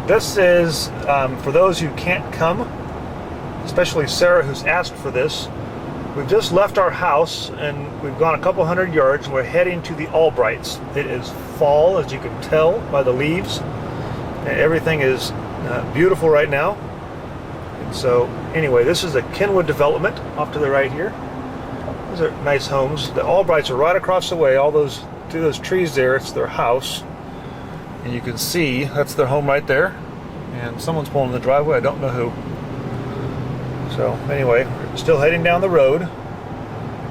This is, for those who can't come, especially Sarah who's asked for this, we've just left our house and we've gone a couple hundred yards and we're heading to the Albrights. It is fall, as you can tell by the leaves. Everything is beautiful right now. And so anyway, this is a Kenwood development off to the right here. Those are nice homes. The Albrights are right across the way. All those, through those trees there, it's their house. And you can see that's their home right there. And someone's pulling the driveway, I don't know who. So anyway, we're still heading down the road.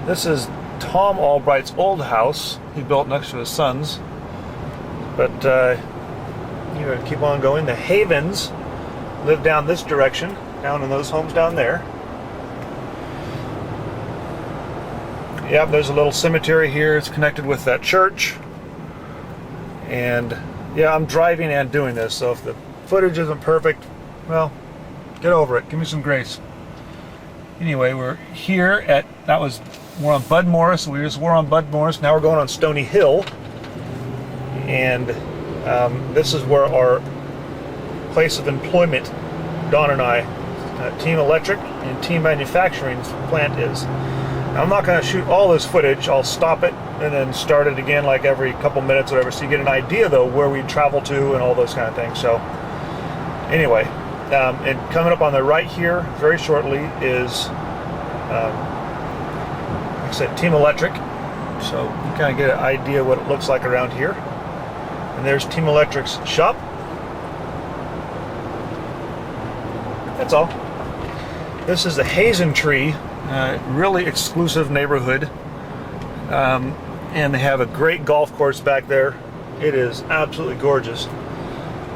This is Tom Albright's old house he built next to his son's. But you know, keep on going. The Havens live down this direction, down in those homes down there. Yep, there's a little cemetery here. It's connected with that church. And yeah, I'm driving and doing this, so if the footage isn't perfect, well, get over it. Give me some grace. Anyway, we're here at, we're on Bud Morris. We just were on Bud Morris. Now we're going on Stony Hill. And this is where our place of employment, Don and I, Team Electric and Team Manufacturing's plant is. Now, I'm not going to shoot all this footage. I'll stop it and then start it again like every couple minutes or whatever, so you get an idea though where we travel to and all those kind of things. So anyway, and coming up on the right here very shortly is like I said, Team Electric, so you kind of get an idea what it looks like around here. And there's Team Electric's shop. That's all. This is the Hazen Tree, really exclusive neighborhood. And they have a great golf course back there. It is absolutely gorgeous.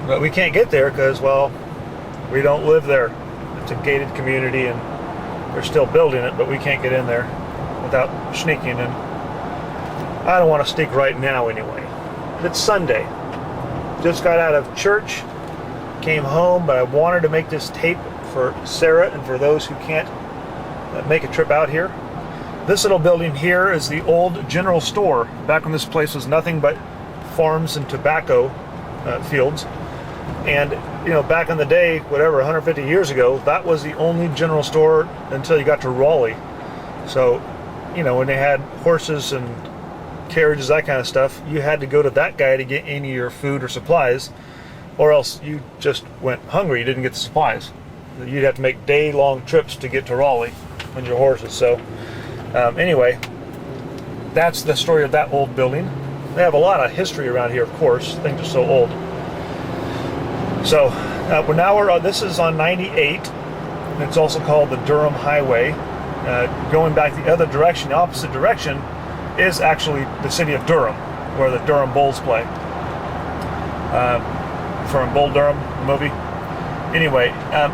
But we can't get there because, well, we don't live there. It's a gated community and they're still building it, but we can't get in there without sneaking in. I don't want to sneak right now anyway. It's Sunday. Just got out of church, came home, but I wanted to make this tape for Sarah and for those who can't make a trip out here. This little building here is the old general store. Back when this place was nothing but farms and tobacco fields. And, you know, back in the day, whatever, 150 years ago, that was the only general store until you got to Raleigh. So, you know, when they had horses and carriages, that kind of stuff, you had to go to that guy to get any of your food or supplies, or else you just went hungry, you didn't get the supplies. You'd have to make day-long trips to get to Raleigh on your horses. So anyway, that's the story of that old building. They have a lot of history around here, of course. Things are so old. So this is on 98. And it's also called the Durham Highway. Going back the other direction, the opposite direction, is actually the city of Durham, where the Durham Bulls play. From Bull Durham, the movie. Anyway,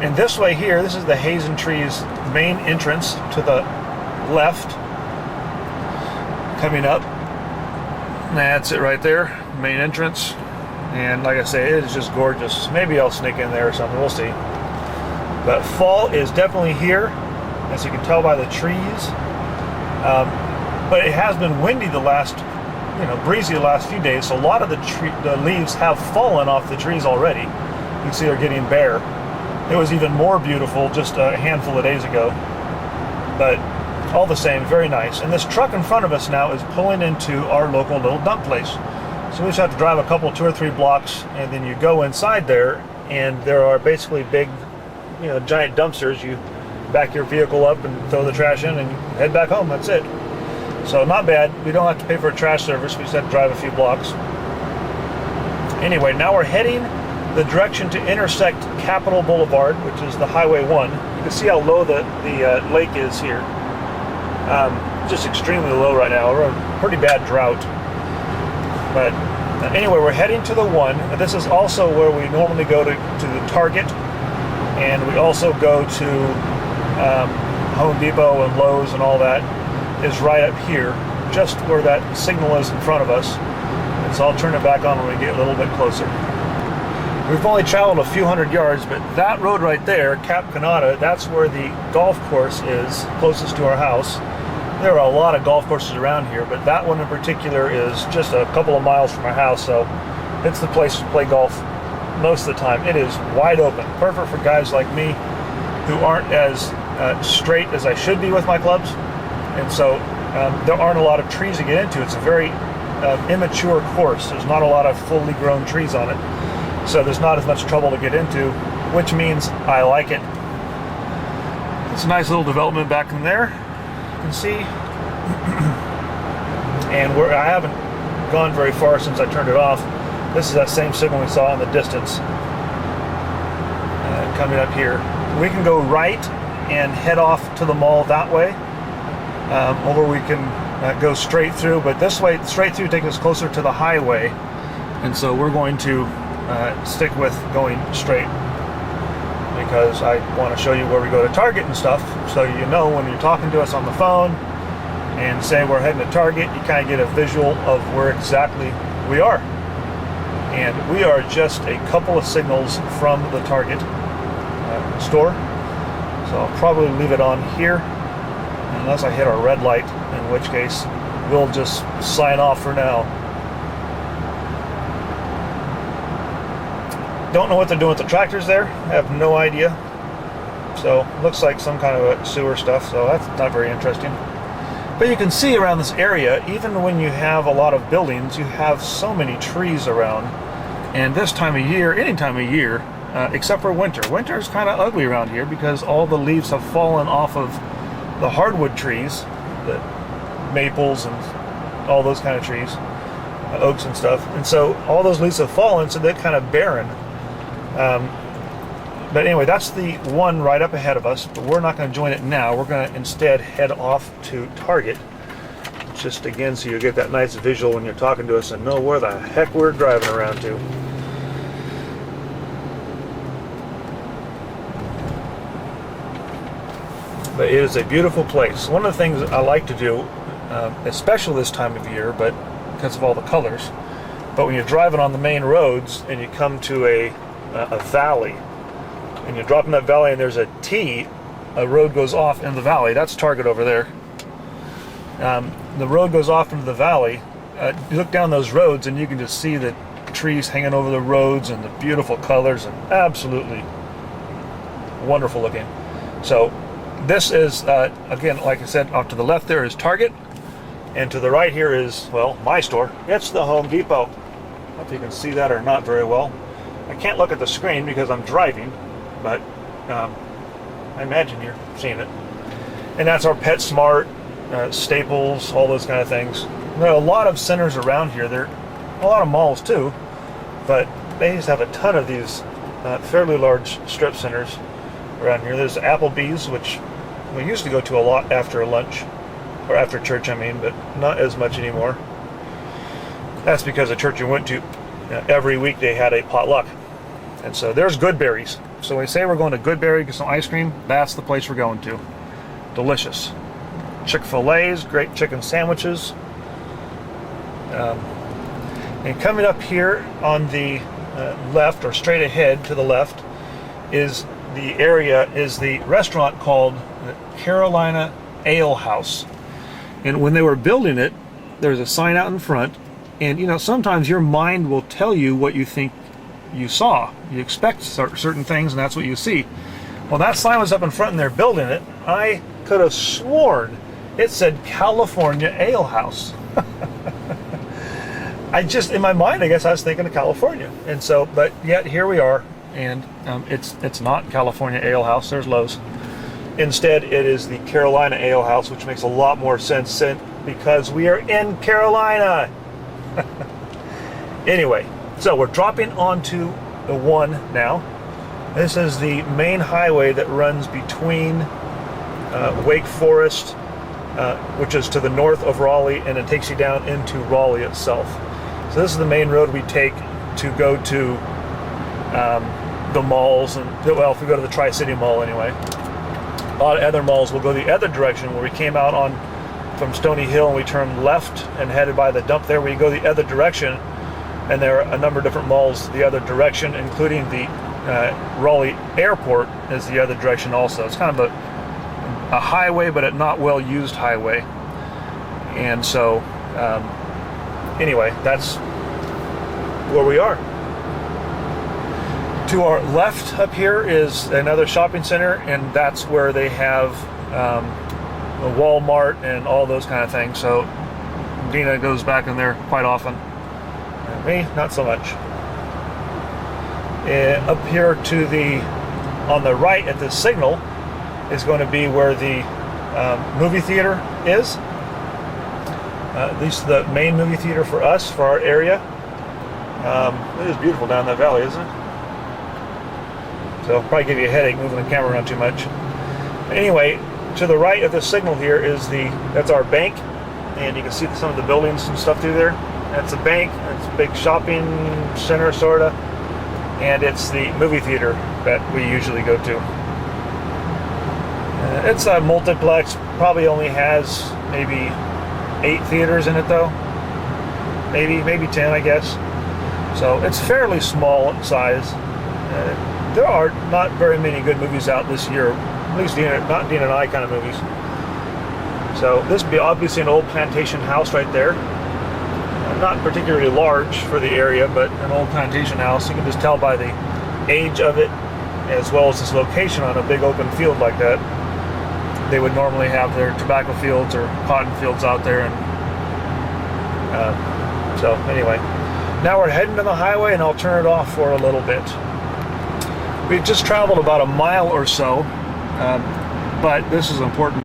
in this way here, this is the Hazen Tree's main entrance to the left. Coming up. That's it right there, main entrance. And like I say, it is just gorgeous. Maybe I'll sneak in there or something, we'll see. But fall is definitely here, as you can tell by the trees. But it has been windy the last, breezy the last few days, so a lot of the leaves have fallen off the trees already. You can see they're getting bare. It was even more beautiful just a handful of days ago. But all the same, very nice. And this truck in front of us now is pulling into our local little dump place. So we just have to drive a couple, 2 or 3 blocks, and then you go inside there, and there are basically big, giant dumpsters. You back your vehicle up and throw the trash in and head back home. That's it. So not bad. We don't have to pay for a trash service. We just have to drive a few blocks. Anyway, now we're heading the direction to intersect Capitol Boulevard, which is the Highway 1. You can see how low the lake is here. Just extremely low right now. We're in a pretty bad drought. But anyway, we're heading to the 1. This is also where we normally go to the Target, and we also go to Home Depot and Lowe's and all that is right up here, just where that signal is in front of us. And so I'll turn it back on when we get a little bit closer. We've only traveled a few hundred yards, but that road right there, Cap Canada, that's where the golf course is closest to our house. There are a lot of golf courses around here, but that one in particular is just a couple of miles from our house, so it's the place to play golf. most of the time. It is wide open, perfect for guys like me who aren't as straight as I should be with my clubs. And so there aren't a lot of trees to get into. It's a very immature course. There's not a lot of fully grown trees on it. So there's not as much trouble to get into, which means I like it. It's a nice little development back in there, you can see. And I haven't gone very far since I turned it off. This is that same signal we saw in the distance coming up here. We can go right and head off to the mall that way, or we can go straight through, but this way, straight through, takes us closer to the highway, and so we're going to stick with going straight, because I want to show you where we go to Target and stuff, so you know when you're talking to us on the phone and say we're heading to Target, you kind of get a visual of where exactly we are. And we are just a couple of signals from the Target store, so I'll probably leave it on here unless I hit our red light, in which case we'll just sign off for now. Don't know what they're doing with the tractors there. I have no idea. So looks like some kind of a sewer stuff, so that's not very interesting. But you can see around this area, even when you have a lot of buildings, you have so many trees around. And this time of year, any time of year, except for winter. Winter is kind of ugly around here because all the leaves have fallen off of the hardwood trees, the maples and all those kind of trees, oaks and stuff. And so all those leaves have fallen, so they're kind of barren. But anyway, that's the one right up ahead of us, but we're not going to join it now. We're going to instead head off to Target, just again so you get that nice visual when you're talking to us and know where the heck we're driving around to. But it is a beautiful place. One of the things I like to do, especially this time of year, but because of all the colors, but when you're driving on the main roads and you come to a valley, and you drop in that valley and there's a T, a road goes off in the valley. That's Target over there. The road goes off into the valley. You look down those roads and you can just see the trees hanging over the roads and the beautiful colors, and absolutely wonderful looking. So this is, again, like I said, off to the left there is Target, and to the right here is, well, my store. It's the Home Depot. I don't know if you can see that or not very well. I can't look at the screen because I'm driving, but I imagine you're seeing it. And that's our PetSmart, Staples, all those kind of things. There are a lot of centers around here. There are a lot of malls too, but they just have a ton of these fairly large strip centers around here. There's Applebee's, which we used to go to a lot after lunch, or after church, I mean, but not as much anymore. That's because the church we went to every week they had a potluck. And so there's Goodberry's. So we say we're going to Goodberry, get some ice cream, that's the place we're going to. Delicious. Chick-fil-A's, great chicken sandwiches. And coming up here on the left, or straight ahead to the left, is the restaurant called Carolina Ale House. And when they were building it, there's a sign out in front, and you know, sometimes your mind will tell you what you think you saw. You expect certain things, and that's what you see. Well, that sign was up in front and they're building it. I could have sworn it said California Ale House. In my mind, I guess I was thinking of California. And so, but yet here we are, and it's not California Ale House. There's Lowe's. Instead, it is the Carolina Ale House, which makes a lot more sense because we are in Carolina. Anyway, so we're dropping onto the 1 now. This is the main highway that runs between Wake Forest, which is to the north of Raleigh, and it takes you down into Raleigh itself. So this is the main road we take to go to the malls, and well, if we go to the Tri-City Mall anyway. A lot of other malls will go the other direction. Where we came out on from Stony Hill and we turned left and headed by the dump there, we go the other direction, and there are a number of different malls the other direction, including the Raleigh Airport is the other direction also. It's kind of a highway, but a not well used highway. And so anyway, that's where we are. To our left up here is another shopping center, and that's where they have a Walmart and all those kind of things. So Dina goes back in there quite often. And me, not so much. Up here to the on the right at the signal is going to be where the movie theater is. At least the main movie theater for us, for our area. It is beautiful down that valley, isn't it? So it'll probably give you a headache moving the camera around too much. Anyway, to the right of the signal here is that's our bank, and you can see some of the buildings and stuff through there. That's a bank. It's a big shopping center, sorta, and it's the movie theater that we usually go to. It's a multiplex. Probably only has maybe 8 theaters in it, though. Maybe 10, I guess. So it's fairly small in size. There are not very many good movies out this year. At least not Dina and I kind of movies. So this would be obviously an old plantation house right there. Not particularly large for the area, but an old plantation house. You can just tell by the age of it, as well as its location on a big open field like that. They would normally have their tobacco fields or cotton fields out there. And so anyway, now we're heading to the highway, and I'll turn it off for a little bit. We've just traveled about a mile or so, but this is important.